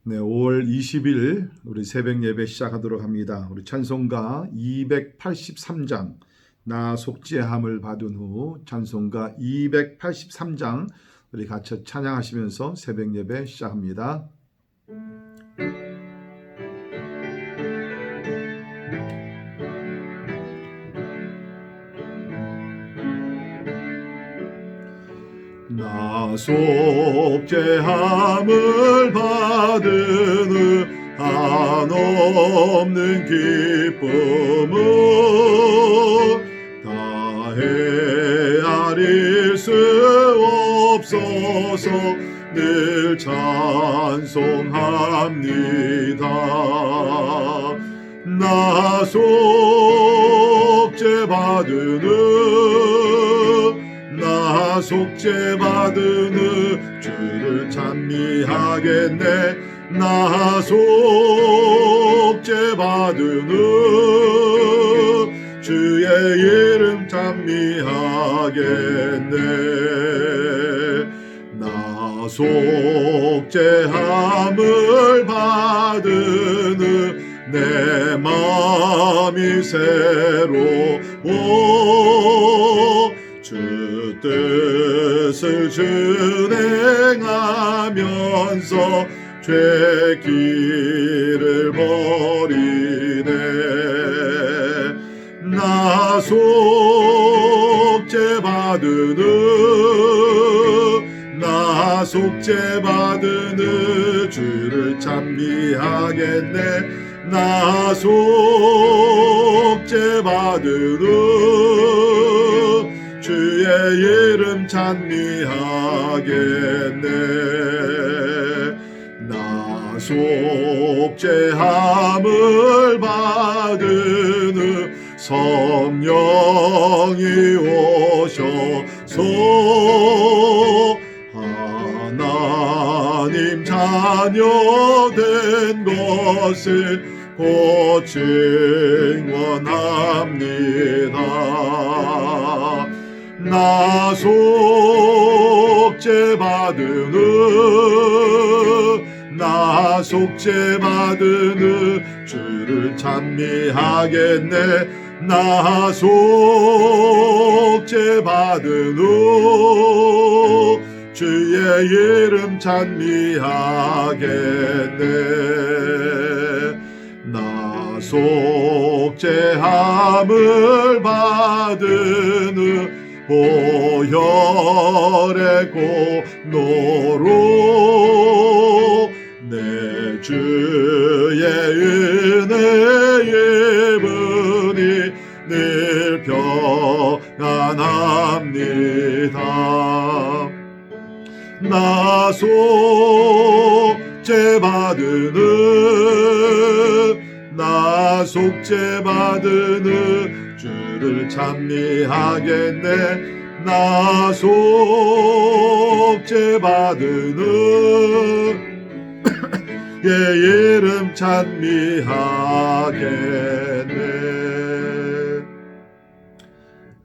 네, 5월 20일 우리 새벽 예배 시작하도록 합니다. 우리 찬송가 283장 나 속죄함을 받은 후 찬송가 283장 우리 같이 찬양하시면서 새벽 예배 시작합니다. 나 속죄함을 받은 후 한없는 기쁨은 다 헤아릴 수 없어서 늘 찬송합니다. 나 속죄받은 후 나 속죄받은 후 주를 찬미하겠네. 나 속죄받은 후 주의 이름 찬미하겠네. 나 속죄함을 받은 후 내 마음이 새로워 주 뜻을 준행하면서 죄 길을 버리네. 나 속죄받은 후 나 속죄받은 후 주를 찬미하겠네. 나 속죄받은 후 주의 이름 찬미하겠네. 나 속죄함을 받은 후 성령이 오셔서 하나님 자녀 된 것을 곧 증언합니다. 나 속죄받은 후 나 속죄받은 후 주를 찬미하겠네. 나 속죄받은 후 주의 이름 찬미하겠네. 나 속죄함을 받은 후 보혈의 공로로 내 주의 은혜 입으니 늘 평안합니다. 나 속죄받은 후 나 속죄받은 후 주를 찬미하겠네. 나 속죄받은 후 예 이름 찬미하겠네.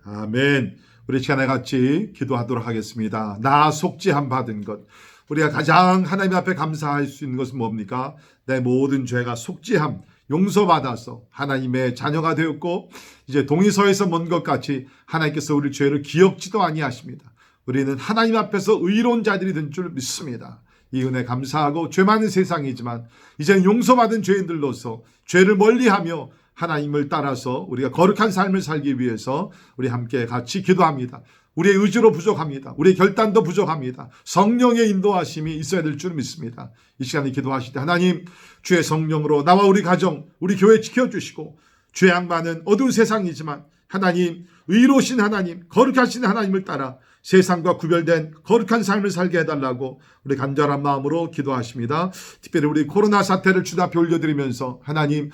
아멘. 우리 시간에 같이 기도하도록 하겠습니다. 나 속죄함 받은 것, 우리가 가장 하나님 앞에 감사할 수 있는 것은 뭡니까? 내 모든 죄가 속죄함, 용서받아서 하나님의 자녀가 되었고 이제 동의서에서 먼 것 같이 하나님께서 우리 죄를 기억지도 아니하십니다. 우리는 하나님 앞에서 의로운 자들이 된 줄 믿습니다. 이 은혜 감사하고 죄 많은 세상이지만 이제는 용서받은 죄인들로서 죄를 멀리하며 하나님을 따라서 우리가 거룩한 삶을 살기 위해서 우리 함께 같이 기도합니다. 우리의 의지로 부족합니다. 우리의 결단도 부족합니다. 성령의 인도하심이 있어야 될 줄 믿습니다. 이 시간에 기도하실 때 하나님 주의 성령으로 나와 우리 가정, 우리 교회 지켜주시고 죄악 많은 어두운 세상이지만 하나님 의로우신 하나님, 거룩하신 하나님을 따라 세상과 구별된 거룩한 삶을 살게 해달라고 우리 간절한 마음으로 기도하십니다. 특별히 우리 코로나 사태를 주님 앞에 올려드리면서 하나님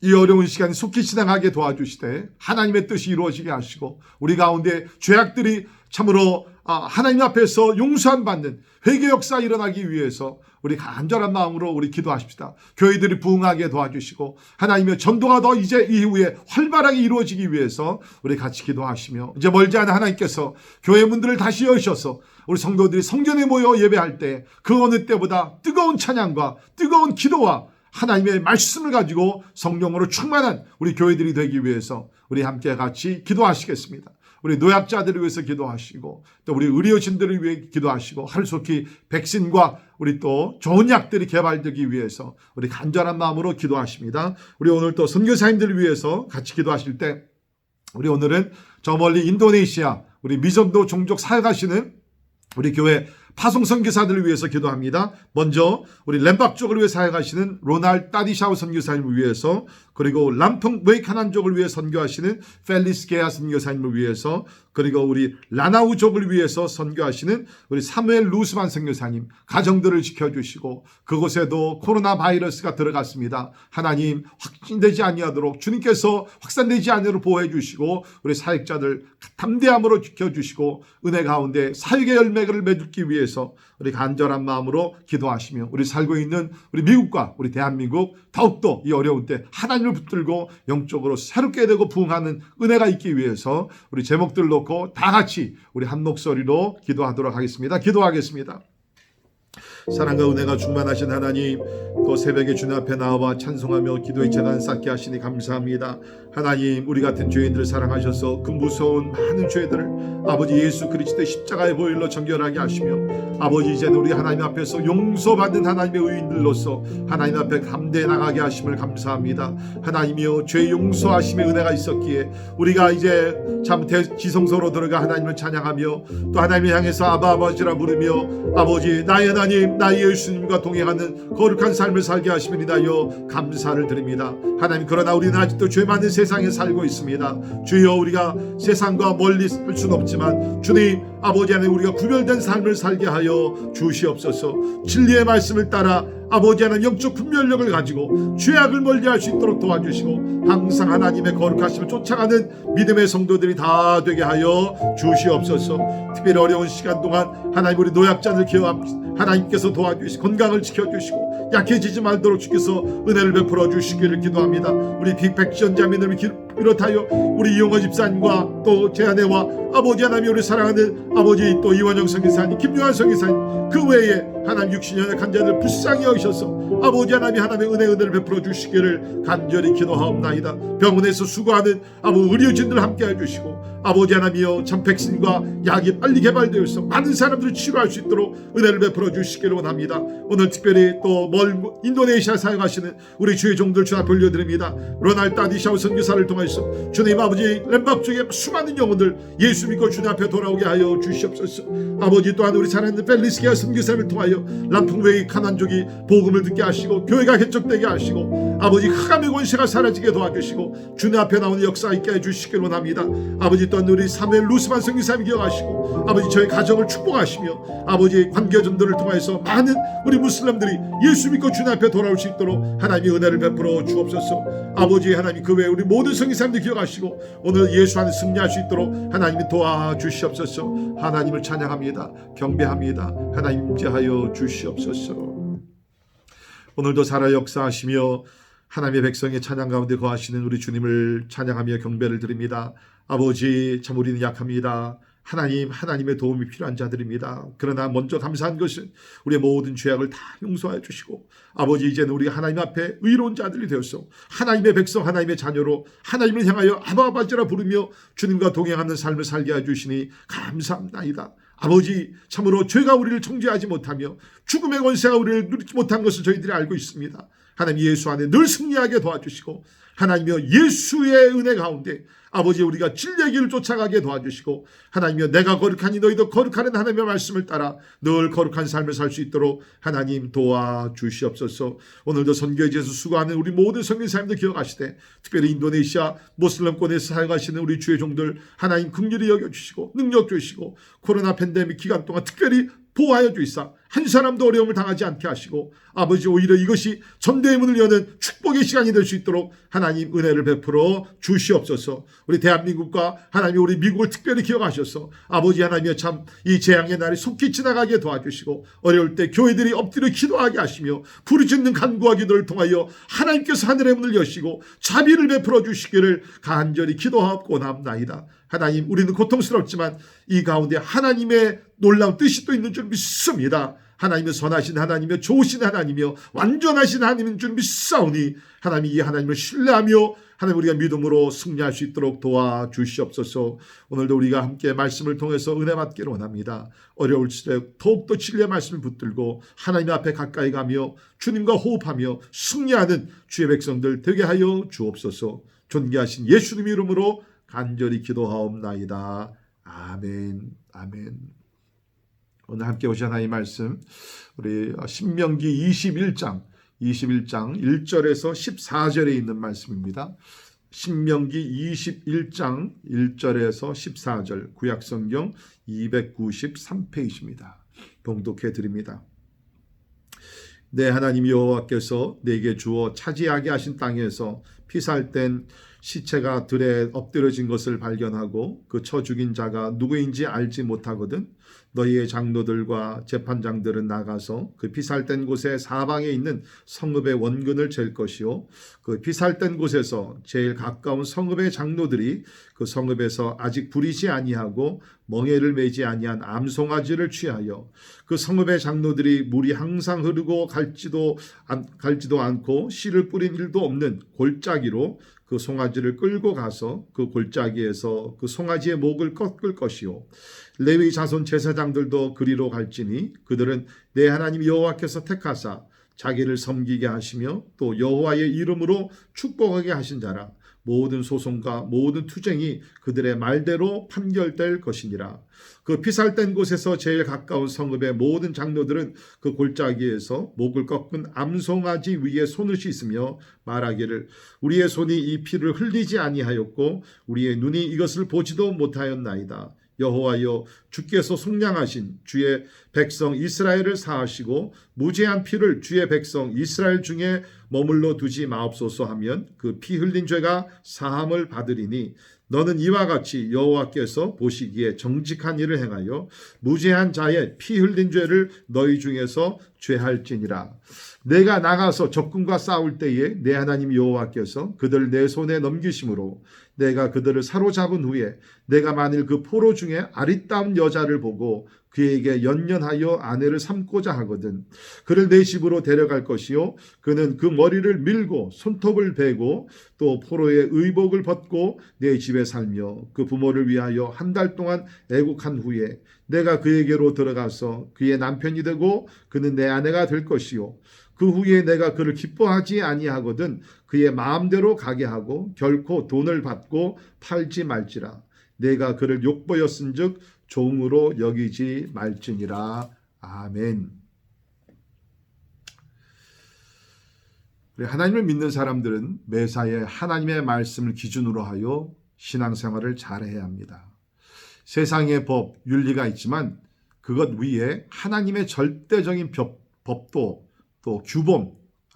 이 어려운 시간 속히 지나가게 도와주시되 하나님의 뜻이 이루어지게 하시고 우리 가운데 죄악들이 참으로 하나님 앞에서 용서함 받는 회개 역사 일어나기 위해서 우리 간절한 마음으로 우리 기도하십시다. 교회들이 부흥하게 도와주시고 하나님의 전도가 더 이제 이후에 활발하게 이루어지기 위해서 우리 같이 기도하시며 이제 멀지 않은 하나님께서 교회 문들을 다시 여셔서 우리 성도들이 성전에 모여 예배할 때 그 어느 때보다 뜨거운 찬양과 뜨거운 기도와 하나님의 말씀을 가지고 성령으로 충만한 우리 교회들이 되기 위해서 우리 함께 같이 기도하시겠습니다. 우리 노약자들을 위해서 기도하시고 또 우리 의료진들을 위해 기도하시고 하루속히 백신과 우리 또 좋은 약들이 개발되기 위해서 우리 간절한 마음으로 기도하십니다. 우리 오늘 또 선교사님들을 위해서 같이 기도하실 때 우리 오늘은 저 멀리 인도네시아 우리 미전도 종족 사역하시는 우리 교회 파송 선교사들을 위해서 기도합니다. 먼저 우리 램박 쪽을 위해 사역하시는 로날 따디샤우 선교사님을 위해서, 그리고 람풍 웨이카난 쪽을 위해 선교하시는 펠리스 게아 선교사님을 위해서, 그리고 우리 라나우 쪽을 위해서 선교하시는 우리 사무엘 루스만 선교사님 가정들을 지켜주시고, 그곳에도 코로나 바이러스가 들어갔습니다. 하나님 확진되지 아니하도록 주님께서 확산되지 않도록 보호해 주시고 우리 사역자들 담대함으로 지켜주시고 은혜 가운데 사역의 열매를 맺기 위해서 우리 간절한 마음으로 기도하시며 우리 살고 있는 우리 미국과 우리 대한민국 더욱더 이 어려운 때 하나님을 붙들고 영적으로 새롭게 되고 부흥하는 은혜가 있기 위해서 우리 제목들 놓고 다 같이 우리 한 목소리로 기도하도록 하겠습니다. 기도하겠습니다. 사랑과 은혜가 충만하신 하나님, 또 새벽에 주님 앞에 나와 찬송하며 기도의 재단 쌓게 하시니 감사합니다. 하나님, 우리 같은 죄인들을 사랑하셔서 그 무서운 많은 죄들을 아버지 예수 그리스도의 십자가의 보혈로 정결하게 하시며 아버지 이제는 우리 하나님 앞에서 용서받는 하나님의 의인들로서 하나님 앞에 감대해 나가게 하심을 감사합니다. 하나님이여, 죄 용서하심의 은혜가 있었기에 우리가 이제 참 지성소로 들어가 하나님을 찬양하며 또 하나님을 향해서 아바 아버지라 부르며 아버지 나의 하나님 나의 예수님과 동행하는 거룩한 삶을 살게 하심이니다여 감사를 드립니다. 하나님, 그러나 우리는 아직도 죄 많은 세상에 살고 있습니다. 주여, 우리가 세상과 멀리 살 수는 없지만 주님 아버지 안에 우리가 구별된 삶을 살게 하여 주시옵소서. 진리의 말씀을 따라 아버지 하나님 영적 분별력을 가지고 죄악을 멀리할 수 있도록 도와주시고 항상 하나님의 거룩하심을 쫓아가는 믿음의 성도들이 다 되게 하여 주시옵소서. 특별히 어려운 시간 동안 하나님 우리 노약자들 하나님께서 도와주시고 건강을 지켜주시고 약해지지 말도록 주께서 은혜를 베풀어 주시기를 기도합니다. 우리 빅백션 자매들을 비롯하여 우리 이용호 집사님과 또 제 아내와 아버지 하나님 우리 사랑하는 아버지 또 이원영 선교사님, 김요한 선교사님, 그 외에 하나님 60년의 간자들 불쌍히 여기셔서 아버지 하나님의 은혜를 베풀어 주시기를 간절히 기도하옵나이다. 병원에서 수고하는 아버지 의료진들 함께 해주시고 아버지 하나님이여, 참 백신과 약이 빨리 개발되어서 많은 사람들을 치료할 수 있도록 은혜를 베풀어 주시기를 원합니다. 오늘 특별히 또 인도네시아 사역하시는 우리 주의 종들 주 앞에 올려드립니다. 로날 따디샤우 선교사를 통해서 주님 아버지 램박 쪽에 수많은 영혼들 예수 믿고 주님 앞에 돌아오게 하여 주시옵소서. 아버지 또한 우리 사랑하는 펠리스게아 선교사를 통하여 람풍웨이 카난족이 복음을 듣게 하시고 교회가 개척되게 하시고 아버지 흑암의 권세가 사라지게 도와주시고 주님 앞에 나오는 역사 있게 해주시기를 원합니다. 아버지 또한 우리 사무엘 루스만 선교사님 기억하시고 아버지 저희 가정을 축복하시며 아버지 관계점들을 통해서 많은 우리 무슬림들이 예수 믿고 주님 앞에 돌아올 수 있도록 하나님의 은혜를 베풀어 주옵소서. 아버지 하나님, 그 외에 우리 모든 선교사님들 기억하시고 오늘 예수 안에 승리할 수 있도록 하나님이 도와주시옵소서. 하나님을 찬양합니다. 경배합니다. 하나님 임재하여 주시옵소서. 오늘도 살아 역사하시며 하나님의 백성의 찬양 가운데 거하시는 우리 주님을 찬양하며 경배를 드립니다. 아버지, 참 우리는 약합니다. 하나님의 도움이 필요한 자들입니다. 그러나 먼저 감사한 것은 우리의 모든 죄악을 다 용서해 주시고 아버지 이제는 우리가 하나님 앞에 의로운 자들이 되어서 하나님의 백성, 하나님의 자녀로 하나님을 향하여 아바아바지라 부르며 주님과 동행하는 삶을 살게 해주시니 감사합니다. 아버지, 참으로 죄가 우리를 정죄하지 못하며 죽음의 권세가 우리를 누리지 못한 것을 저희들이 알고 있습니다. 하나님 예수 안에 늘 승리하게 도와주시고 하나님이여, 예수의 은혜 가운데 아버지 우리가 진리의 길을 쫓아가게 도와주시고 하나님이여, 내가 거룩하니 너희도 거룩하는 하나님의 말씀을 따라 늘 거룩한 삶을 살 수 있도록 하나님 도와주시옵소서. 오늘도 선교지에서 수고하는 우리 모든 선교사님들 기억하시되 특별히 인도네시아 모슬렘권에서 사역하시는 우리 주의 종들 하나님 긍휼히 여겨주시고 능력 주시고 코로나 팬데믹 기간 동안 특별히 보호하여 주시사 한 사람도 어려움을 당하지 않게 하시고 아버지 오히려 이것이 전대의 문을 여는 축복의 시간이 될 수 있도록 하나님 은혜를 베풀어 주시옵소서. 우리 대한민국과 하나님 우리 미국을 특별히 기억하셔서 아버지 하나님의 참 이 재앙의 날이 속히 지나가게 도와주시고 어려울 때 교회들이 엎드려 기도하게 하시며 부르짖는 간구와 기도를 통하여 하나님께서 하늘의 문을 여시고 자비를 베풀어 주시기를 간절히 기도하옵고 원합나이다. 하나님 우리는 고통스럽지만 이 가운데 하나님의 놀라운 뜻이 또 있는 줄 믿습니다. 하나님의 선하신 하나님이며 좋으신 하나님이며 완전하신 하나님인 줄 믿사오니 하나님이 이 하나님을 신뢰하며 하나님 우리가 믿음으로 승리할 수 있도록 도와주시옵소서. 오늘도 우리가 함께 말씀을 통해서 은혜 받기를 원합니다. 어려울수록 더욱더 진리의 말씀을 붙들고 하나님 앞에 가까이 가며 주님과 호흡하며 승리하는 주의 백성들 되게 하여 주옵소서. 존귀하신 예수님 이름으로 간절히 기도하옵나이다. 아멘. 아멘. 오늘 함께 보신 하나님의 말씀 우리 신명기 21장 1절에서 14절에 있는 말씀입니다. 신명기 21장 1절에서 14절 구약성경 293페이지입니다. 봉독해 드립니다. 내 하나님 여호와께서 내게 주어 차지하게 하신 땅에서 피살된 시체가 들에 엎드려진 것을 발견하고 그 쳐 죽인 자가 누구인지 알지 못하거든 너희의 장로들과 재판장들은 나가서 그 피살된 곳의 사방에 있는 성읍의 원근을 잴 것이요 그 피살된 곳에서 제일 가까운 성읍의 장로들이 그 성읍에서 아직 부리지 아니하고 멍에를 매지 아니한 암송아지를 취하여 그 성읍의 장로들이 물이 항상 흐르고 갈지도 않고 씨를 뿌린 일도 없는 골짜기로 그 송아지를 끌고 가서 그 골짜기에서 그 송아지의 목을 꺾을 것이요 레위 자손 제사장들도 그리로 갈지니 그들은 내 하나님 여호와께서 택하사 자기를 섬기게 하시며 또 여호와의 이름으로 축복하게 하신 자라 모든 소송과 모든 투쟁이 그들의 말대로 판결될 것이니라. 그 피살된 곳에서 제일 가까운 성읍의 모든 장로들은 그 골짜기에서 목을 꺾은 암송아지 위에 손을 씻으며 말하기를 우리의 손이 이 피를 흘리지 아니하였고 우리의 눈이 이것을 보지도 못하였나이다. 여호와여 주께서 속량하신 주의 백성 이스라엘을 사하시고 무죄한 피를 주의 백성 이스라엘 중에 머물러 두지 마옵소서 하면 그 피 흘린 죄가 사함을 받으리니 너는 이와 같이 여호와께서 보시기에 정직한 일을 행하여 무죄한 자의 피 흘린 죄를 너희 중에서 죄할지니라. 내가 나가서 적군과 싸울 때에 내 하나님 여호와께서 그들을 내 손에 넘기심으로 내가 그들을 사로잡은 후에 내가 만일 그 포로 중에 아리따운 여자를 보고 그에게 연연하여 아내를 삼고자 하거든 그를 내 집으로 데려갈 것이요 그는 그 머리를 밀고 손톱을 베고 또 포로의 의복을 벗고 내 집에 살며 그 부모를 위하여 한 달 동안 애국한 후에 내가 그에게로 들어가서 그의 남편이 되고 그는 내 아내가 될 것이요 그 후에 내가 그를 기뻐하지 아니하거든 그의 마음대로 가게 하고 결코 돈을 받고 팔지 말지라. 내가 그를 욕보였은즉 종으로 여기지 말지니라. 아멘. 하나님을 믿는 사람들은 매사에 하나님의 말씀을 기준으로 하여 신앙생활을 잘해야 합니다. 세상의 법, 윤리가 있지만 그것 위에 하나님의 절대적인 법도 또 규범,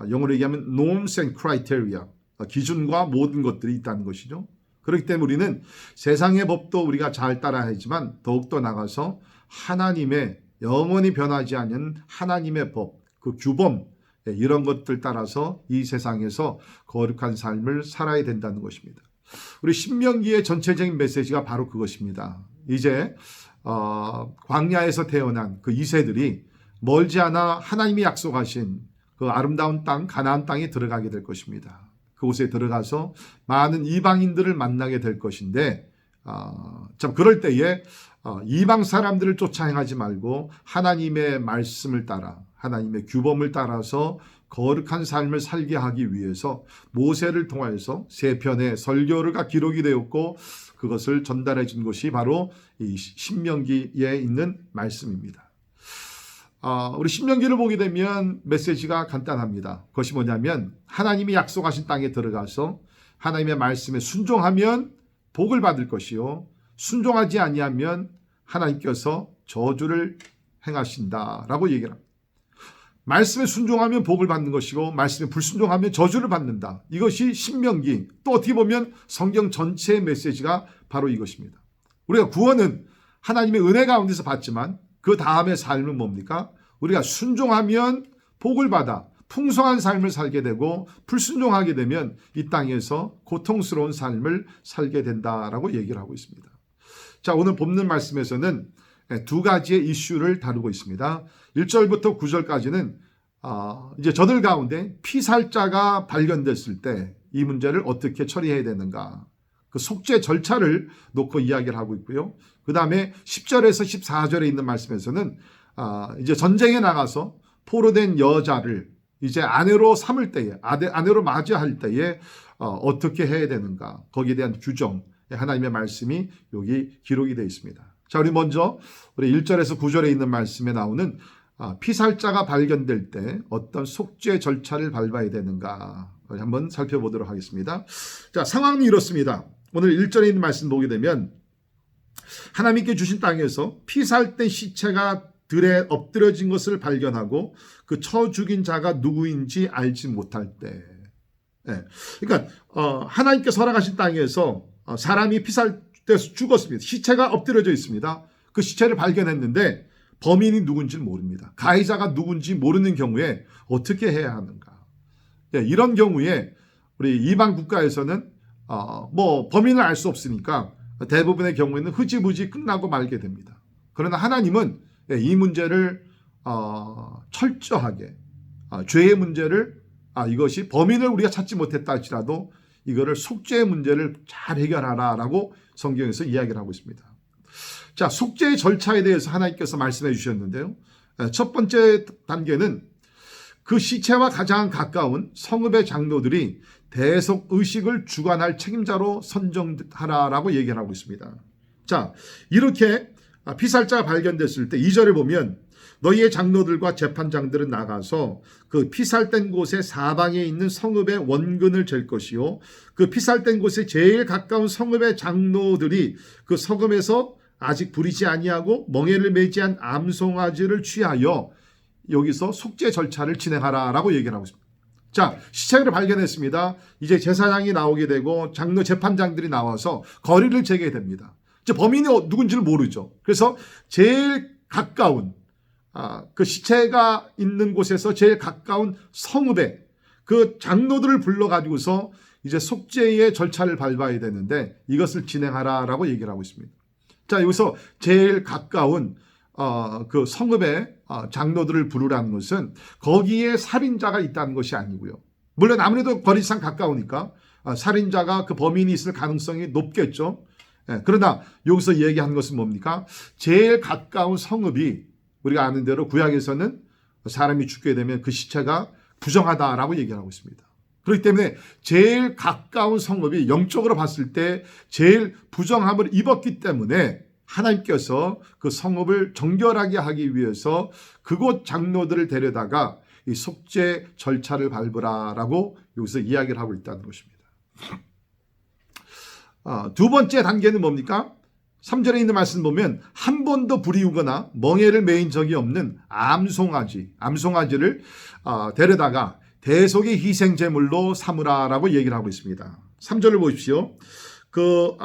영어로 얘기하면 norms and criteria, 기준과 모든 것들이 있다는 것이죠. 그렇기 때문에 우리는 세상의 법도 우리가 잘 따라야 하지만 더욱더 나가서 하나님의 영원히 변하지 않는 하나님의 법, 그 규범, 이런 것들 따라서 이 세상에서 거룩한 삶을 살아야 된다는 것입니다. 우리 신명기의 전체적인 메시지가 바로 그것입니다. 이제 광야에서 태어난 그 이세들이 멀지 않아 하나님이 약속하신 그 아름다운 땅 가나안 땅에 들어가게 될 것입니다. 그곳에 들어가서 많은 이방인들을 만나게 될 것인데 참 그럴 때에 이방 사람들을 쫓아 행하지 말고 하나님의 말씀을 따라 하나님의 규범을 따라서 거룩한 삶을 살게 하기 위해서 모세를 통하여서 세 편의 설교가 기록이 되었고 그것을 전달해 준 것이 바로 이 신명기에 있는 말씀입니다. 우리 신명기를 보게 되면 메시지가 간단합니다. 그것이 뭐냐면 하나님이 약속하신 땅에 들어가서 하나님의 말씀에 순종하면 복을 받을 것이요 순종하지 아니하면 하나님께서 저주를 행하신다라고 얘기를 합니다. 말씀에 순종하면 복을 받는 것이고 말씀에 불순종하면 저주를 받는다. 이것이 신명기, 또 어떻게 보면 성경 전체의 메시지가 바로 이것입니다. 우리가 구원은 하나님의 은혜 가운데서 받지만 그 다음의 삶은 뭡니까? 우리가 순종하면 복을 받아 풍성한 삶을 살게 되고 불순종하게 되면 이 땅에서 고통스러운 삶을 살게 된다라고 얘기를 하고 있습니다. 자, 오늘 본문 말씀에서는 두 가지의 이슈를 다루고 있습니다. 1절부터 9절까지는 이제 저들 가운데 피살자가 발견됐을 때 이 문제를 어떻게 처리해야 되는가, 그 속죄 절차를 놓고 이야기를 하고 있고요. 그 다음에 10절에서 14절에 있는 말씀에서는 이제 전쟁에 나가서 포로된 여자를 이제 아내로 삼을 때에, 아내로 맞이할 때에 어떻게 해야 되는가, 거기에 대한 규정, 하나님의 말씀이 여기 기록이 되어 있습니다. 자, 우리 먼저 우리 1절에서 9절에 있는 말씀에 나오는 피살자가 발견될 때 어떤 속죄 절차를 밟아야 되는가 한번 살펴보도록 하겠습니다. 자, 상황이 이렇습니다. 오늘 1절에 있는 말씀 보게 되면 하나님께 주신 땅에서 피살된 시체가 들에 엎드려진 것을 발견하고 그 쳐 죽인 자가 누구인지 알지 못할 때, 그러니까 하나님께 설악하신 땅에서 사람이 피살돼서 죽었습니다. 시체가 엎드려져 있습니다. 그 시체를 발견했는데 범인이 누군지 모릅니다. 가해자가 누군지 모르는 경우에 어떻게 해야 하는가? 이런 경우에 우리 이방 국가에서는 뭐 범인을 알 수 없으니까 대부분의 경우에는 흐지부지 끝나고 말게 됩니다. 그러나 하나님은 이 문제를 철저하게 죄의 문제를 이것이 범인을 우리가 찾지 못했다 할지라도 이거를 속죄의 문제를 잘 해결하라라고 성경에서 이야기를 하고 있습니다. 자, 속죄의 절차에 대해서 하나님께서 말씀해 주셨는데요. 첫 번째 단계는 그 시체와 가장 가까운 성읍의 장로들이 대속 의식을 주관할 책임자로 선정하라라고 얘기를 하고 있습니다. 자, 이렇게 피살자가 발견됐을 때 2절에 보면 너희의 장로들과 재판장들은 나가서 그 피살된 곳의 사방에 있는 성읍의 원근을 잴 것이요, 그 피살된 곳에 제일 가까운 성읍의 장로들이 그 성읍에서 아직 부리지 아니하고 멍에를 매지 한 암송아지를 취하여 여기서 속죄 절차를 진행하라라고 얘기를 하고 있습니다. 자, 시체를 발견했습니다. 이제 제사장이 나오게 되고 장로 재판장들이 나와서 거리를 재게 됩니다. 이제 범인이 누군지를 모르죠. 그래서 제일 가까운 그 시체가 있는 곳에서 제일 가까운 성읍에 그 장로들을 불러가지고서 이제 속죄의 절차를 밟아야 되는데 이것을 진행하라라고 얘기를 하고 있습니다. 자, 여기서 제일 가까운 그 성읍의 장로들을 부르라는 것은 거기에 살인자가 있다는 것이 아니고요. 물론 아무래도 거리상 가까우니까 살인자가 그 범인이 있을 가능성이 높겠죠. 그러나 여기서 얘기하는 것은 뭡니까? 제일 가까운 성읍이 우리가 아는 대로 구약에서는 사람이 죽게 되면 그 시체가 부정하다라고 얘기를 하고 있습니다. 그렇기 때문에 제일 가까운 성읍이 영적으로 봤을 때 제일 부정함을 입었기 때문에 하나님께서 그 성읍을 정결하게 하기 위해서 그곳 장로들을 데려다가 이 속죄 절차를 밟으라라고 여기서 이야기를 하고 있다는 것입니다. 두 번째 단계는 뭡니까? 3절에 있는 말씀 보면 한 번도 부리우거나 멍에를 매인 적이 없는 암송아지를 데려다가 대속의 희생제물로 삼으라라고 얘기를 하고 있습니다. 3절을 보십시오. 그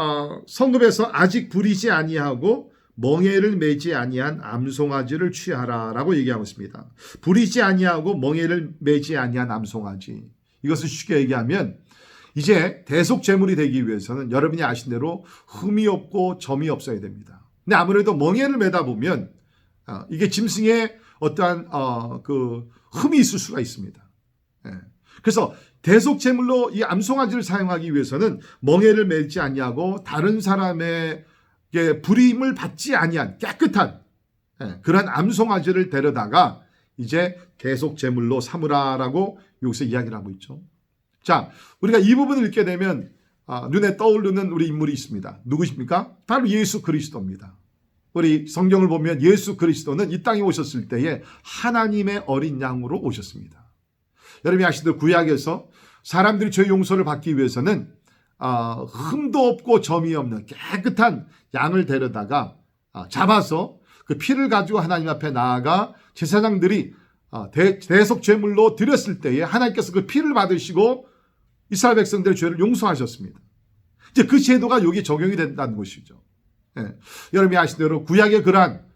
성읍에서 아직 부리지 아니하고 멍에를 매지 아니한 암송아지를 취하라라고 얘기하고 있습니다. 부리지 아니하고 멍에를 매지 아니한 암송아지, 이것을 쉽게 얘기하면 이제 대속 제물이 되기 위해서는 여러분이 아신 대로 흠이 없고 점이 없어야 됩니다. 근데 아무래도 멍에를 매다 보면 이게 짐승에 어떠한 그 흠이 있을 수가 있습니다. 그래서 대속 제물로 이 암송아지를 사용하기 위해서는 멍에를 매지 아니하고 다른 사람의 불임을 받지 아니한 깨끗한 그런 암송아지를 데려다가 이제 대속 제물로 삼으라라고 여기서 이야기를 하고 있죠. 자, 우리가 이 부분을 읽게 되면 눈에 떠오르는 우리 인물이 있습니다. 누구십니까? 바로 예수 그리스도입니다. 우리 성경을 보면 예수 그리스도는 이 땅에 오셨을 때에 하나님의 어린 양으로 오셨습니다. 여러분이 아시듯 구약에서 사람들이 죄 용서를 받기 위해서는 흠도 없고 점이 없는 깨끗한 양을 데려다가 잡아서 그 피를 가지고 하나님 앞에 나아가 제사장들이 대속 제물로 드렸을 때에 하나님께서 그 피를 받으시고 이스라엘 백성들의 죄를 용서하셨습니다. 이제 그 제도가 여기 적용이 된다는 것이죠. 예. 여러분이 아시는 대로 구약의 그러한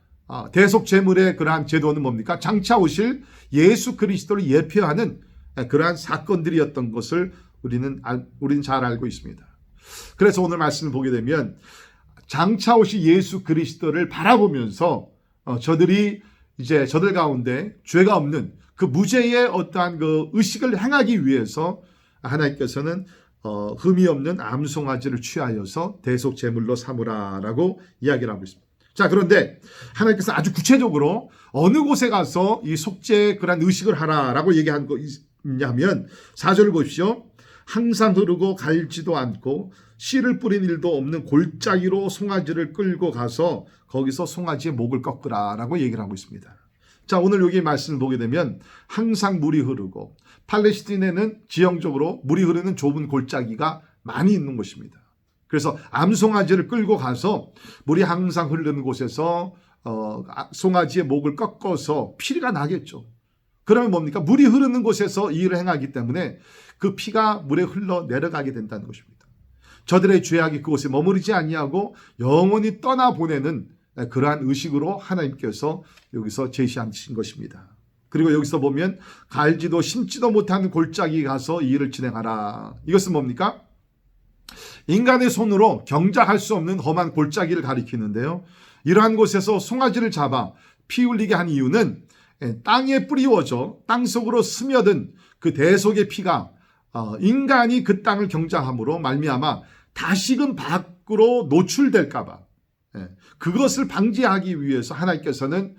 대속 제물의 그러한 제도는 뭡니까? 장차 오실 예수 그리스도를 예표하는 그러한 사건들이었던 것을 우리는 잘 알고 있습니다. 그래서 오늘 말씀을 보게 되면 장차 오실 예수 그리스도를 바라보면서 저들 가운데 죄가 없는 그 무죄의 어떠한 그 의식을 행하기 위해서 하나님께서는 흠이 없는 암송아지를 취하여서 대속 제물로 삼으라라고 이야기를 하고 있습니다. 자, 그런데 하나님께서 아주 구체적으로 어느 곳에 가서 이 속죄 그런 의식을 하라라고 얘기한 거 있냐면 4절을 보십시오. 항상 흐르고 갈지도 않고 씨를 뿌린 일도 없는 골짜기로 송아지를 끌고 가서 거기서 송아지의 목을 꺾으라라고 얘기를 하고 있습니다. 자, 오늘 여기 말씀을 보게 되면 항상 물이 흐르고 팔레스틴에는 지형적으로 물이 흐르는 좁은 골짜기가 많이 있는 곳입니다. 그래서 암송아지를 끌고 가서 물이 항상 흐르는 곳에서 송아지의 목을 꺾어서 피가 나겠죠. 그러면 뭡니까? 물이 흐르는 곳에서 이 일을 행하기 때문에 그 피가 물에 흘러 내려가게 된다는 것입니다. 저들의 죄악이 그곳에 머무르지 아니하고 영원히 떠나보내는 그러한 의식으로 하나님께서 여기서 제시하신 것입니다. 그리고 여기서 보면 갈지도 심지도 못하는 골짜기에 가서 이 일을 진행하라. 이것은 뭡니까? 인간의 손으로 경작할 수 없는 험한 골짜기를 가리키는데요. 이러한 곳에서 송아지를 잡아 피 흘리게 한 이유는 땅에 뿌리워져 땅속으로 스며든 그 대속의 피가 인간이 그 땅을 경작함으로 말미암아 다시금 밖으로 노출될까 봐 그것을 방지하기 위해서 하나님께서는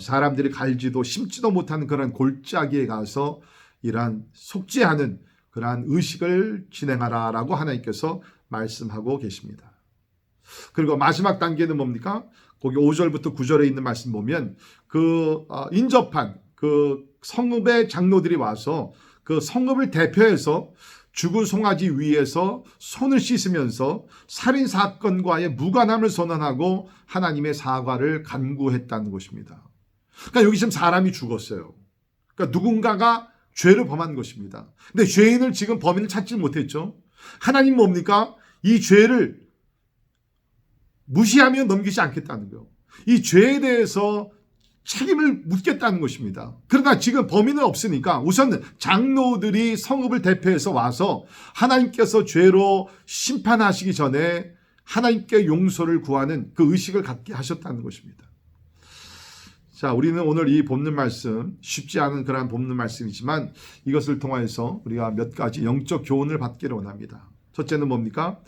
사람들이 갈지도 심지도 못하는 그런 골짜기에 가서 이러한 속죄하는 그러한 의식을 진행하라라고 하나님께서 말씀하고 계십니다. 그리고 마지막 단계는 뭡니까? 거기 5절부터 9절에 있는 말씀 보면 인접한 그 성읍의 장로들이 와서 그 성읍을 대표해서 죽은 송아지 위에서 손을 씻으면서 살인 사건과의 무관함을 선언하고 하나님의 사과를 간구했다는 것입니다. 그러니까 여기 지금 사람이 죽었어요. 그러니까 누군가가 죄를 범한 것입니다. 근데 죄인을 지금 범인을 찾지 못했죠. 하나님 뭡니까? 이 죄를 무시하며 넘기지 않겠다는 거예요. 이 죄에 대해서 책임을 묻겠다는 것입니다. 그러나 지금 범인은 없으니까 우선 장로들이 성읍을 대표해서 와서 하나님께서 죄로 심판하시기 전에 하나님께 용서를 구하는 그 의식을 갖게 하셨다는 것입니다. 자, 우리는 오늘 이 본문 말씀, 쉽지 않은 그런 본문 말씀이지만 이것을 통해서 우리가 몇 가지 영적 교훈을 받기를 원합니다. 첫째는 뭡니까?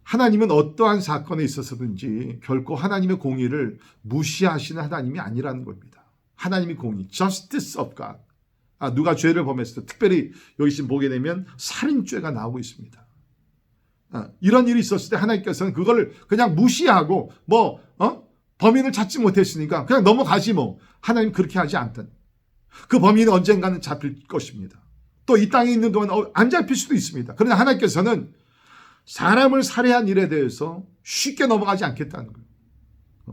하나님은 어떠한 사건에 있어서든지 결코 하나님의 공의를 무시하시는 하나님이 아니라는 겁니다. 하나님의 공의, justice of God. 누가 죄를 범했을 때, 특별히 여기 지금 보게 되면 살인죄가 나오고 있습니다. 이런 일이 있었을 때 하나님께서는 그걸 그냥 무시하고 범인을 찾지 못했으니까 그냥 넘어가지 뭐. 하나님 그렇게 하지 않던. 그 범인은 언젠가는 잡힐 것입니다. 또 이 땅에 있는 동안 안 잡힐 수도 있습니다. 그러나 하나님께서는 사람을 살해한 일에 대해서 쉽게 넘어가지 않겠다는 거예요.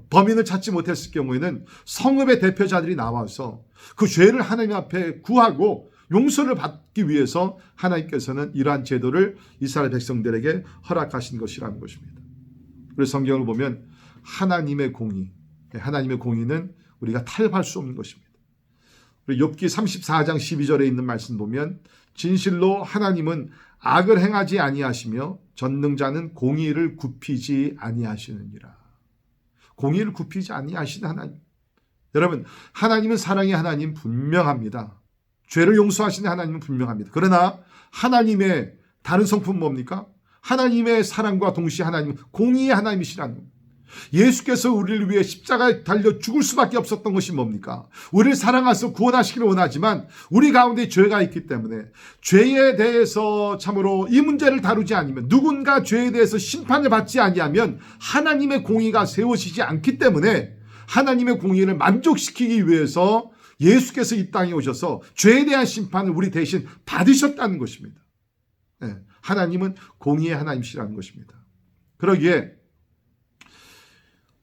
범인을 찾지 못했을 경우에는 성읍의 대표자들이 나와서 그 죄를 하나님 앞에 구하고 용서를 받기 위해서 하나님께서는 이러한 제도를 이스라엘 백성들에게 허락하신 것이라는 것입니다. 그래서 성경을 보면 하나님의 공의는 우리가 타협할 수 없는 것입니다. 욥기 34장 12절에 있는 말씀 보면 진실로 하나님은 악을 행하지 아니하시며 전능자는 공의를 굽히지 아니하시느니라. 공의를 굽히지 아니하시는 하나님. 여러분, 하나님은 사랑의 하나님 분명합니다. 죄를 용서하시는 하나님은 분명합니다. 그러나 하나님의 다른 성품은 뭡니까? 하나님의 사랑과 동시에 하나님은 공의의 하나님이시라는 겁니다. 예수께서 우리를 위해 십자가에 달려 죽을 수밖에 없었던 것이 뭡니까? 우리를 사랑하셔서 구원하시기를 원하지만 우리 가운데 죄가 있기 때문에 죄에 대해서 참으로 이 문제를 다루지 않으면 누군가 죄에 대해서 심판을 받지 아니하면 하나님의 공의가 세워지지 않기 때문에 하나님의 공의를 만족시키기 위해서 예수께서 이 땅에 오셔서 죄에 대한 심판을 우리 대신 받으셨다는 것입니다. 하나님은 공의의 하나님이시라는 것입니다. 그러기에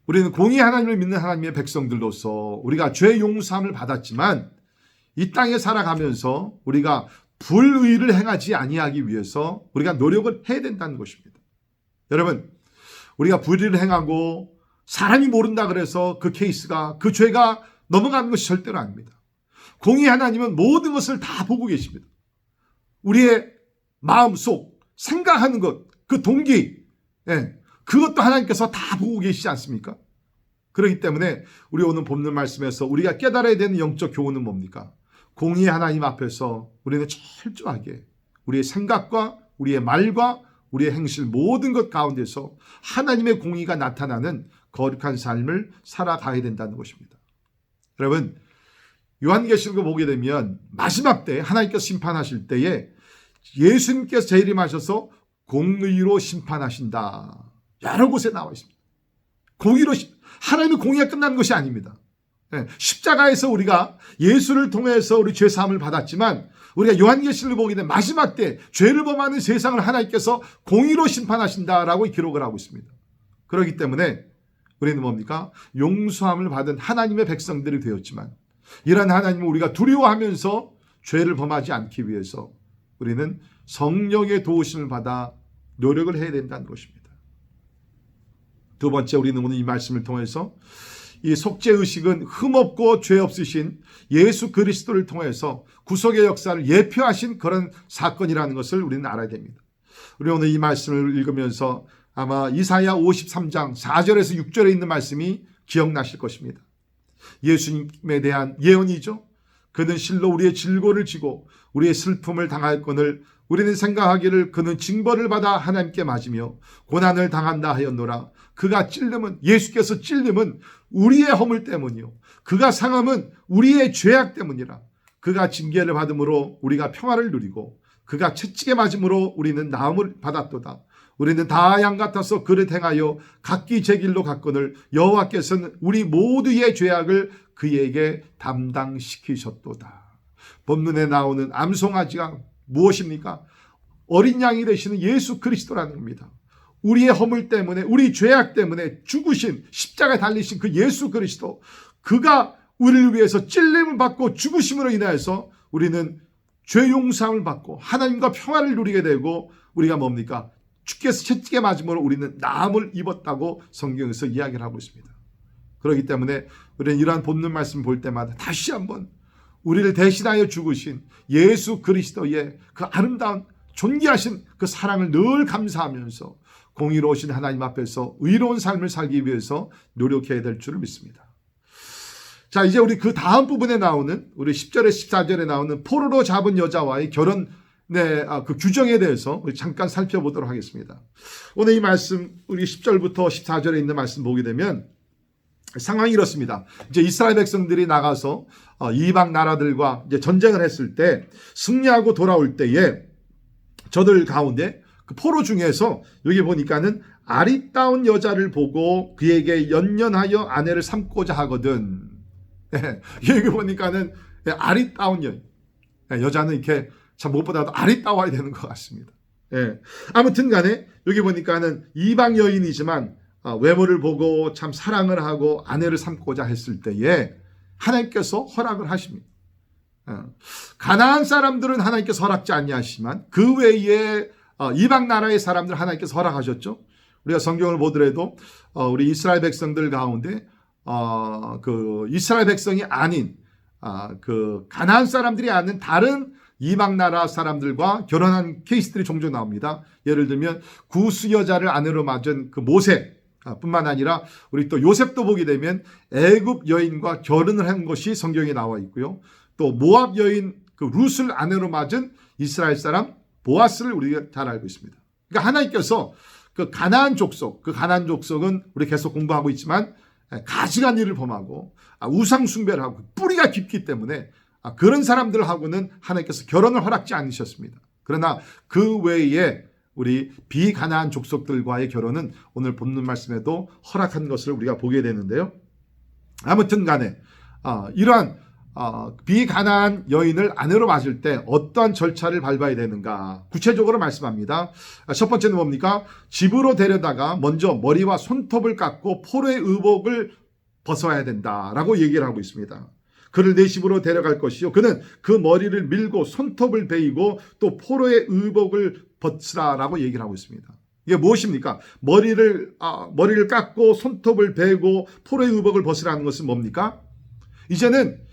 우리는 공의 하나님을 믿는 하나님의 백성들로서 우리가 죄 용서함을 받았지만 이 땅에 살아가면서 우리가 불의를 행하지 아니하기 위해서 우리가 노력을 해야 된다는 것입니다. 여러분, 우리가 불의를 행하고 사람이 모른다 그래서 그 케이스가, 그 죄가 넘어가는 것이 절대로 아닙니다. 공의 하나님은 모든 것을 다 보고 계십니다. 우리의 마음속 생각하는 것, 그 동기, 그것도 하나님께서 다 보고 계시지 않습니까? 그렇기 때문에 우리 오늘 본문 말씀에서 우리가 깨달아야 되는 영적 교훈은 뭡니까? 공의 하나님 앞에서 우리는 철저하게 우리의 생각과 우리의 말과 우리의 행실 모든 것 가운데서 하나님의 공의가 나타나는 거룩한 삶을 살아가야 된다는 것입니다. 여러분, 요한계시록을 보게 되면 마지막 때 하나님께서 심판하실 때에 예수님께서 재림하셔서 공의로 심판하신다. 여러 곳에 나와 있습니다. 공의로, 하나님의 공의가 끝나는 것이 아닙니다. 십자가에서 우리가 예수를 통해서 우리 죄사함을 받았지만 우리가 요한계시록을 보게 되면 마지막 때 죄를 범하는 세상을 하나님께서 공의로 심판하신다라고 기록을 하고 있습니다. 그렇기 때문에 우리는 뭡니까? 용서함을 받은 하나님의 백성들이 되었지만 이런 하나님을 우리가 두려워하면서 죄를 범하지 않기 위해서 우리는 성령의 도우심을 받아 노력을 해야 된다는 것입니다. 두 번째, 우리는 오늘 이 말씀을 통해서 이 속죄의식은 흠없고 죄 없으신 예수 그리스도를 통해서 구속의 역사를 예표하신 그런 사건이라는 것을 우리는 알아야 됩니다. 우리 오늘 이 말씀을 읽으면서 아마 이사야 53장 4절에서 6절에 있는 말씀이 기억나실 것입니다. 예수님에 대한 예언이죠. 그는 실로 우리의 질고를 지고 우리의 슬픔을 당할거늘 우리는 생각하기를 그는 징벌을 받아 하나님께 맞으며 고난을 당한다 하였노라. 그가 찔림은, 예수께서 찔림은 우리의 허물 때문이요 그가 상함은 우리의 죄악 때문이라. 그가 징계를 받음으로 우리가 평화를 누리고 그가 채찍에 맞음으로 우리는 나음을 받았도다. 우리는 다 양 같아서 그를 행하여 각기 제 길로 갔거늘 여호와께서는 우리 모두의 죄악을 그에게 담당시키셨도다. 본문에 나오는 암송아지가 무엇입니까? 어린 양이 되시는 예수 그리스도라는 겁니다. 우리의 허물 때문에, 우리 죄악 때문에 죽으신, 십자가에 달리신 그 예수 그리스도, 그가 우리를 위해서 찔림을 받고 죽으심으로 인하여서 우리는 죄 용서함을 받고 하나님과 평화를 누리게 되고 우리가 뭡니까? 주께서 채찍에 맞음으로 우리는 나음을 입었다고 성경에서 이야기를 하고 있습니다. 그렇기 때문에 우리는 이러한 본문 말씀 볼 때마다 다시 한번 우리를 대신하여 죽으신 예수 그리스도의 그 아름다운 존귀하신 그 사랑을 늘 감사하면서 공의로우신 하나님 앞에서 의로운 삶을 살기 위해서 노력해야 될 줄을 믿습니다. 자, 이제 우리 그 다음 부분에 나오는 우리 10절에 14절에 나오는 포로로 잡은 여자와의 결혼 그 규정에 대해서 우리 잠깐 살펴보도록 하겠습니다. 오늘 이 말씀 우리 10절부터 14절에 있는 말씀 보게 되면 상황이 이렇습니다. 이제 이스라엘 백성들이 나가서 이방 나라들과 이제 전쟁을 했을 때 승리하고 돌아올 때에 저들 가운데 그 포로 중에서 여기 보니까는 아리따운 여자를 보고 그에게 연연하여 아내를 삼고자 하거든. 여기 보니까는 아리따운 여자는 이렇게 참 무엇보다도 아리따워야 되는 것 같습니다. 아무튼 간에 여기 보니까는 이방 여인이지만 외모를 보고 참 사랑을 하고 아내를 삼고자 했을 때에 하나님께서 허락을 하십니다. 가나안 사람들은 하나님께서 허락지 아니하시지만 그 외에 이방 나라의 사람들 하나님께서 허락하셨죠. 우리가 성경을 보더라도 우리 이스라엘 백성들 가운데 그 이스라엘 백성이 아닌 그 가나안 사람들이 아닌 다른 이방 나라 사람들과 결혼한 케이스들이 종종 나옵니다. 예를 들면 구스 여자를 아내로 맞은 그 모세 뿐만 아니라 우리 또 요셉도 보게 되면 애굽 여인과 결혼을 한 것이 성경에 나와 있고요. 또 모압 여인 그 룻을 아내로 맞은 이스라엘 사람 보아스를 우리가 잘 알고 있습니다. 그러니까 하나님께서 그 가나안 족속은 우리 계속 공부하고 있지만 가증한 일을 범하고 우상 숭배를 하고 뿌리가 깊기 때문에 그런 사람들하고는 하나님께서 결혼을 허락지 않으셨습니다. 그러나 그 외에 우리 비가나안 족속들과의 결혼은 오늘 본문 말씀에도 허락한 것을 우리가 보게 되는데요. 아무튼 간에 이러한 비가나안 여인을 아내로 맞을 때 어떠한 절차를 밟아야 되는가 구체적으로 말씀합니다. 첫 번째는 뭡니까? 집으로 데려다가 먼저 머리와 손톱을 깎고 포로의 의복을 벗어야 된다라고 얘기를 하고 있습니다. 그를 내 집으로 데려갈 것이요 그는 그 머리를 밀고 손톱을 베이고 또 포로의 의복을 벗으라라고 얘기를 하고 있습니다. 이게 무엇입니까? 머리를 깎고 손톱을 베고 포로의 의복을 벗으라는 것은 뭡니까? 이제는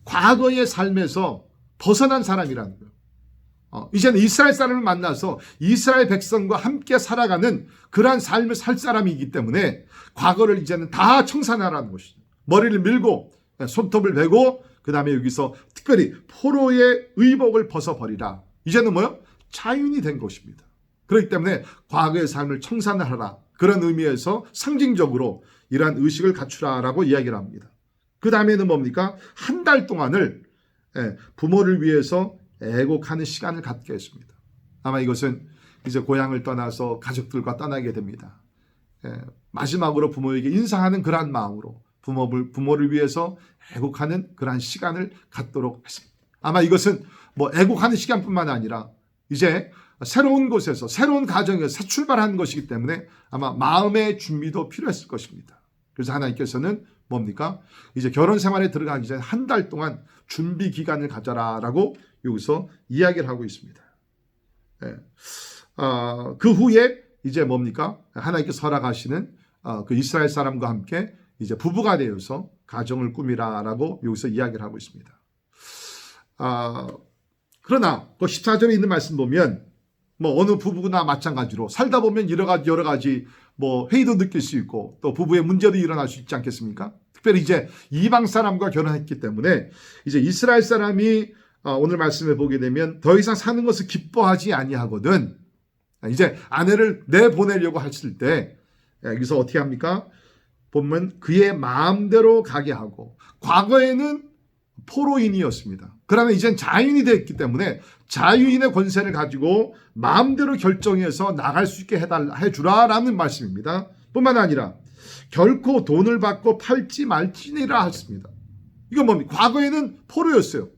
과거의 삶에서 벗어난 사람이라는 거예요. 이제는 이스라엘 사람을 만나서 이스라엘 백성과 함께 살아가는 그러한 삶을 살 사람이기 때문에 과거를 이제는 다 청산하라는 것이죠. 머리를 밀고 손톱을 베고 그 다음에 여기서 특별히 포로의 의복을 벗어버리라. 이제는 뭐요? 자유인이 된 것입니다. 그렇기 때문에 과거의 삶을 청산하라. 그런 의미에서 상징적으로 이러한 의식을 갖추라라고 이야기를 합니다. 그 다음에는 뭡니까? 한 달 동안을 부모를 위해서 애곡하는 시간을 갖게 했습니다. 아마 이것은 이제 고향을 떠나서 가족들과 떠나게 됩니다. 마지막으로 부모에게 인사하는 그러한 마음으로 부모를 위해서 애곡하는 그러한 시간을 갖도록 했습니다. 아마 이것은 뭐 애곡하는 시간뿐만 아니라 이제 새로운 곳에서 새로운 가정에서 새 출발하는 것이기 때문에 아마 마음의 준비도 필요했을 것입니다. 그래서 하나님께서는 뭡니까? 이제 결혼 생활에 들어가기 전에 한 달 동안 준비 기간을 가져라라고 여기서 이야기를 하고 있습니다. 그 후에 이제 뭡니까? 하나님께서 허락하시는 그 이스라엘 사람과 함께 이제 부부가 되어서 가정을 꾸미라라고 여기서 이야기를 하고 있습니다. 그러나 그 14절에 있는 말씀 보면 뭐 어느 부부나 마찬가지로 살다 보면 여러 가지 뭐 회의도 느낄 수 있고 또 부부의 문제도 일어날 수 있지 않겠습니까? 특별히 이제 이방 사람과 결혼했기 때문에 이제 이스라엘 사람이 오늘 말씀을 보게 되면 더 이상 사는 것을 기뻐하지 아니하거든. 이제 아내를 내보내려고 했을 때 여기서 어떻게 합니까? 보면 그의 마음대로 가게 하고 과거에는 포로인이었습니다. 그러면 이젠 자유인이 됐기 때문에 자유인의 권세를 가지고 마음대로 결정해서 나갈 수 있게 해주라라는 말씀입니다. 뿐만 아니라 결코 돈을 받고 팔지 말지니라 했습니다. 이건 뭡니까? 과거에는 포로였어요.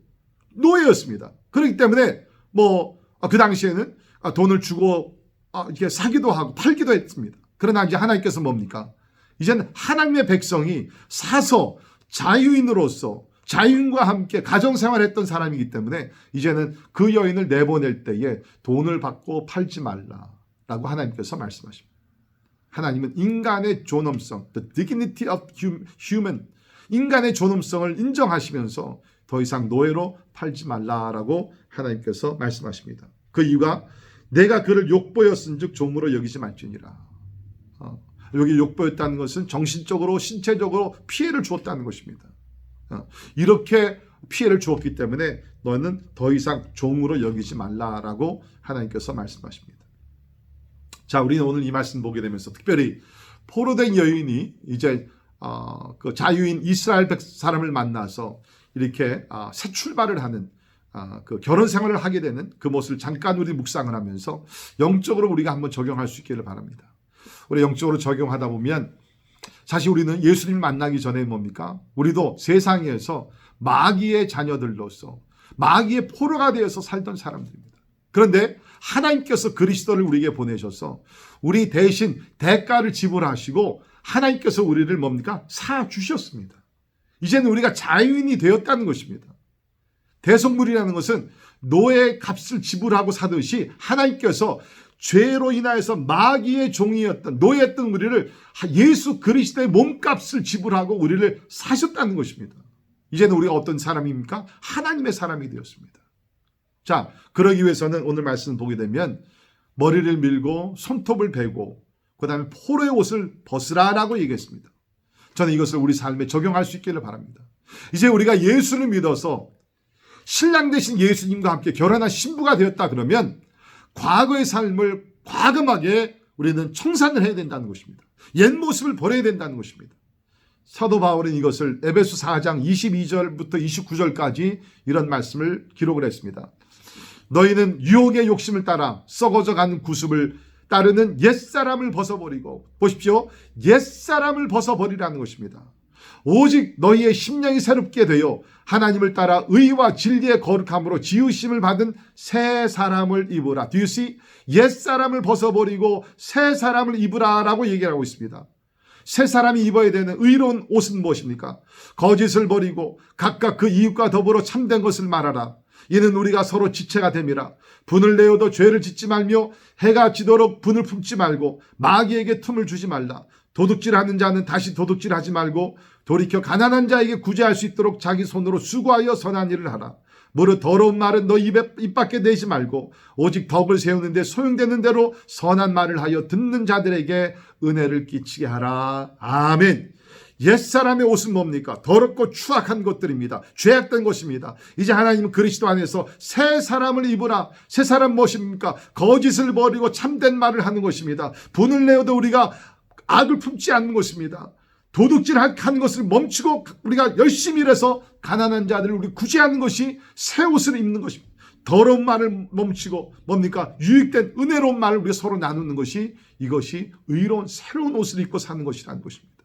노예였습니다. 그렇기 때문에 그 당시에는 돈을 주고 이렇게 사기도 하고 팔기도 했습니다. 그러나 이제 하나님께서 뭡니까? 이제는 하나님의 백성이 사서 자유인으로서 자유인과 함께 가정생활했던 사람이기 때문에 이제는 그 여인을 내보낼 때에 돈을 받고 팔지 말라라고 하나님께서 말씀하십니다. 하나님은 인간의 존엄성, the dignity of human, 인간의 존엄성을 인정하시면서 더 이상 노예로 팔지 말라라고 하나님께서 말씀하십니다. 그 이유가 내가 그를 욕보였은즉 종으로 여기지 말지니라. 여기 욕보였다는 것은 정신적으로 신체적으로 피해를 주었다는 것입니다. 이렇게 피해를 주었기 때문에 너는 더 이상 종으로 여기지 말라라고 하나님께서 말씀하십니다. 자, 우리는 오늘 이 말씀 보게 되면서 특별히 포로된 여인이 이제 그 자유인 이스라엘 사람을 만나서 이렇게 새 출발을 하는 그 결혼 생활을 하게 되는 그 모습을 잠깐 우리 묵상을 하면서 영적으로 우리가 한번 적용할 수 있기를 바랍니다. 우리 영적으로 적용하다 보면 사실 우리는 예수님을 만나기 전에 뭡니까? 우리도 세상에서 마귀의 자녀들로서 마귀의 포로가 되어서 살던 사람들입니다. 그런데 하나님께서 그리스도를 우리에게 보내셔서 우리 대신 대가를 지불하시고 하나님께서 우리를 뭡니까? 사주셨습니다. 이제는 우리가 자유인이 되었다는 것입니다. 대속물이라는 것은 노예 값을 지불하고 사듯이 하나님께서 죄로 인하여서 마귀의 종이었던 노예였던 우리를 예수 그리스도의 몸값을 지불하고 우리를 사셨다는 것입니다. 이제는 우리가 어떤 사람입니까? 하나님의 사람이 되었습니다. 자, 그러기 위해서는 오늘 말씀 보게 되면 머리를 밀고 손톱을 베고 그 다음에 포로의 옷을 벗으라라고 얘기했습니다. 저는 이것을 우리 삶에 적용할 수 있기를 바랍니다. 이제 우리가 예수를 믿어서 신랑 되신 예수님과 함께 결혼한 신부가 되었다 그러면 과거의 삶을 과감하게 우리는 청산을 해야 된다는 것입니다. 옛 모습을 버려야 된다는 것입니다. 사도 바울은 이것을 에베소 4장 22절부터 29절까지 이런 말씀을 기록을 했습니다. 너희는 유혹의 욕심을 따라 썩어져 가는 구습을 따르는 옛사람을 벗어버리고 보십시오. 옛사람을 벗어버리라는 것입니다. 오직 너희의 심령이 새롭게 되어 하나님을 따라 의와 진리의 거룩함으로 지으심을 받은 새 사람을 입으라. Do you see? 옛사람을 벗어버리고 새 사람을 입으라라고 얘기하고 있습니다. 새 사람이 입어야 되는 의로운 옷은 무엇입니까? 거짓을 버리고 각각 그 이웃과 더불어 참된 것을 말하라. 이는 우리가 서로 지체가 됨이라. 분을 내어도 죄를 짓지 말며 해가 지도록 분을 품지 말고 마귀에게 틈을 주지 말라. 도둑질하는 자는 다시 도둑질하지 말고 돌이켜 가난한 자에게 구제할 수 있도록 자기 손으로 수고하여 선한 일을 하라. 무릇 더러운 말은 너 입 밖에 내지 말고 오직 덕을 세우는데 소용되는 대로 선한 말을 하여 듣는 자들에게 은혜를 끼치게 하라. 아멘. 옛사람의 옷은 뭡니까? 더럽고 추악한 것들입니다. 죄악된 것입니다. 이제 하나님은 그리스도 안에서 새 사람을 입으라. 새 사람 무엇입니까? 거짓을 버리고 참된 말을 하는 것입니다. 분을 내어도 우리가 악을 품지 않는 것입니다. 도둑질하는 것을 멈추고 우리가 열심히 일해서 가난한 자들을 우리 구제하는 것이 새 옷을 입는 것입니다. 더러운 말을 멈추고 뭡니까? 유익된 은혜로운 말을 우리가 서로 나누는 것이 이것이 의로운 새로운 옷을 입고 사는 것이라는 것입니다.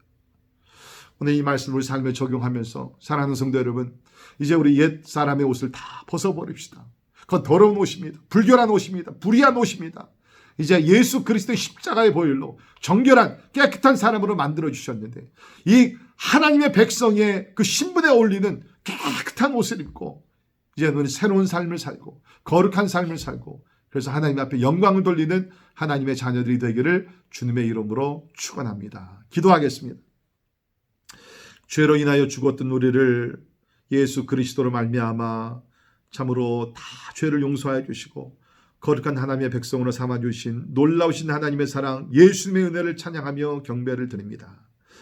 오늘 이 말씀을 우리 삶에 적용하면서 사랑하는 성도 여러분, 이제 우리 옛 사람의 옷을 다 벗어버립시다. 그건 더러운 옷입니다. 불결한 옷입니다. 불의한 옷입니다. 이제 예수 그리스도의 십자가의 보혈로 정결한 깨끗한 사람으로 만들어 주셨는데 이 하나님의 백성의 그 신분에 어울리는 깨끗한 옷을 입고 이제 우리 새로운 삶을 살고 거룩한 삶을 살고 그래서 하나님 앞에 영광을 돌리는 하나님의 자녀들이 되기를 주님의 이름으로 축원합니다. 기도하겠습니다. 죄로 인하여 죽었던 우리를 예수 그리스도로 말미암아 참으로 다 죄를 용서하여 주시고 거룩한 하나님의 백성으로 삼아주신 놀라우신 하나님의 사랑 예수님의 은혜를 찬양하며 경배를 드립니다.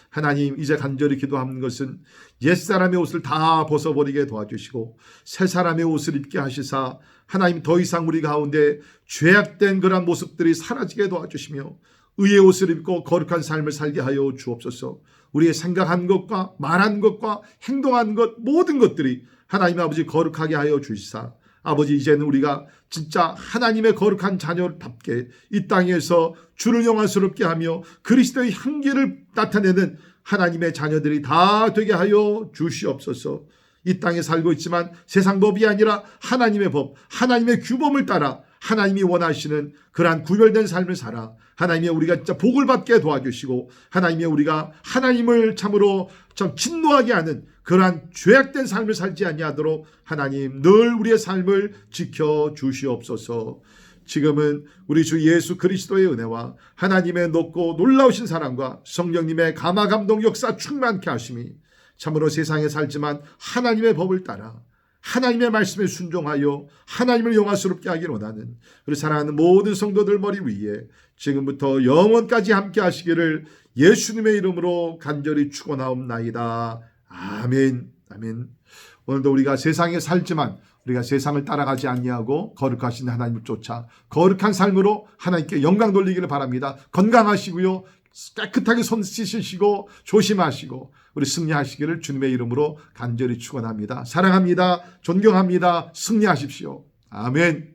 하나님, 이제 간절히 기도하는 것은 옛사람의 옷을 다 벗어버리게 도와주시고 새 사람의 옷을 입게 하시사 하나님 더 이상 우리 가운데 죄악된 그런 모습들이 사라지게 도와주시며 의의 옷을 입고 거룩한 삶을 살게 하여 주옵소서. 우리의 생각한 것과 말한 것과 행동한 것 모든 것들이 하나님 아버지 거룩하게 하여 주시사 아버지 이제는 우리가 진짜 하나님의 거룩한 자녀답게 이 땅에서 주를 영광스럽게 하며 그리스도의 향기를 나타내는 하나님의 자녀들이 다 되게 하여 주시옵소서. 이 땅에 살고 있지만 세상 법이 아니라 하나님의 법, 하나님의 규범을 따라 하나님이 원하시는 그러한 구별된 삶을 살아 하나님의 우리가 진짜 복을 받게 도와주시고 하나님의 우리가 하나님을 참으로 참 진노하게 하는 그러한 죄악된 삶을 살지 아니하도록 하나님 늘 우리의 삶을 지켜 주시옵소서. 지금은 우리 주 예수 그리스도의 은혜와 하나님의 높고 놀라우신 사랑과 성령님의 감화 감동 역사 충만케 하심이 참으로 세상에 살지만 하나님의 법을 따라 하나님의 말씀에 순종하여 하나님을 영광스럽게 하길 원하는 우리 사랑하는 모든 성도들 머리 위에 지금부터 영원까지 함께 하시기를 예수님의 이름으로 간절히 축원하옵나이다. 아멘. 아멘. 오늘도 우리가 세상에 살지만 우리가 세상을 따라가지 아니하고 거룩하신 하나님을 쫓아 거룩한 삶으로 하나님께 영광 돌리기를 바랍니다. 건강하시고요. 깨끗하게 손 씻으시고 조심하시고 우리 승리하시기를 주님의 이름으로 간절히 축원합니다. 사랑합니다. 존경합니다. 승리하십시오. 아멘.